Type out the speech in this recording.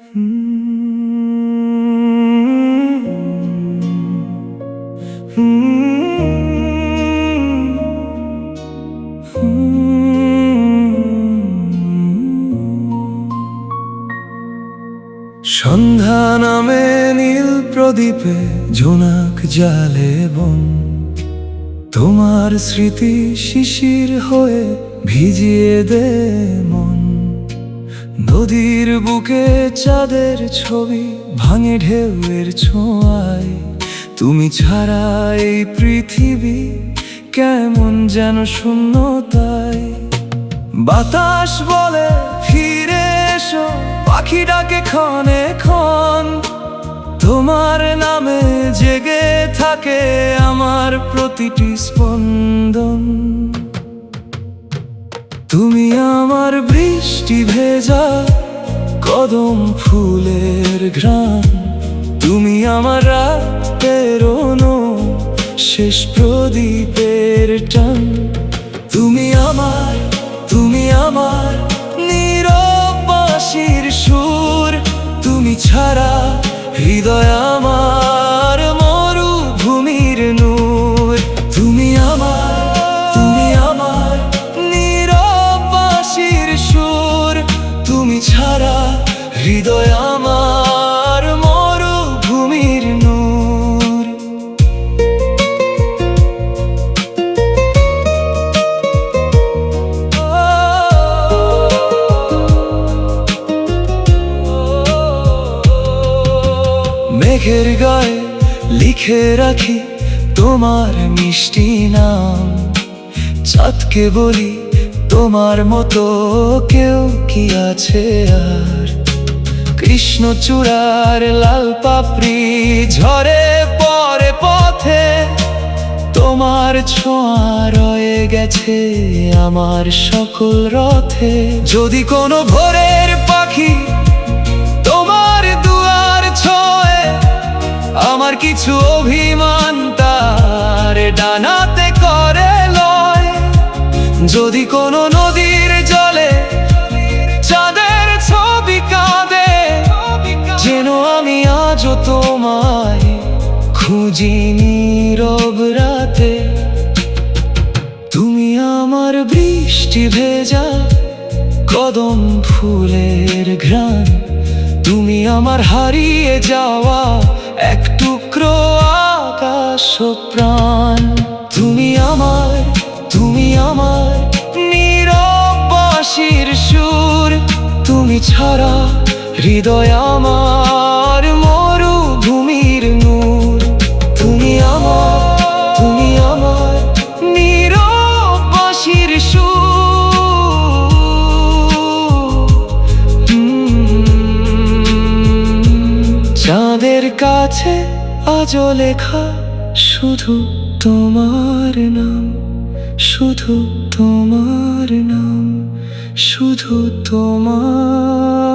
সন্ধ্যা নামে নীল প্রদীপে জোনাক জালে বন, তোমার স্মৃতি শিশির হয়ে ভিজিয়ে দে মন। নদীর বুকে চাঁদের ছবি ভাঙে ঢেউয়ের ছোঁয়ায়, তুমি ছাড়া এই পৃথিবী কেমন যেন শূন্যতায়। বাতাস বলে ফিরে এসো, পাখি ডাকে ক্ষণে ক্ষণ, তোমার নামে জেগে থাকে আমার প্রতিটি স্পন্দন। তুমি আমার বৃষ্টি ভেজা কদম ফুলের ঘ্রাণ, তুমি আমার রাত পেরোনো শেষ প্রদীপের টান। তুমি আমার নীরব বাঁশির সুর, তুমি ছাড়া হৃদয় আমার মরুভূমির নূর। তুমি আমার নীরব বাঁশির সুর, তুমি ছাড়া হৃদয় আমার মরুভূমির নূর। মেঘের গায়ে লিখে রাখি তোমার মিষ্টি নাম, চাঁদকে বলি তোমার মতো কেউ কি আছে আর। কৃষ্ণচূড়ার লাল পাপড়ি ঝরে পড়ে পথে, তোমার ছোঁয়া রয়ে গেছে আমার সকল রথে। যদি কোনো ভোরের পাখি তোমার দুয়ার ছোঁয়ে, আমার কিছু অভিমান তার ডানাতে করে লয়। যদি কোনো নদীর জলে চাঁদের ছবি কাঁদে, যেন আমি আজও তোমায় খুঁজি নীরব রাতে। তুমি আমার বৃষ্টি ভেজা কদম ফুলের ঘ্রাণ, তুমি আমার হারিয়ে যাওয়া এক টুকরো আকাশ ও প্রাণ। তুমি আমার নীরব বাঁশির সুর, তুমি ছাড়া হৃদয় আমার মরুভূমির নূর। তুমি আমার নীরব বাঁশির সুর। চাঁদের কাছে আজও লেখা শুধু তোমার নাম, শুধু তোমার নাম, শুধু তোমার।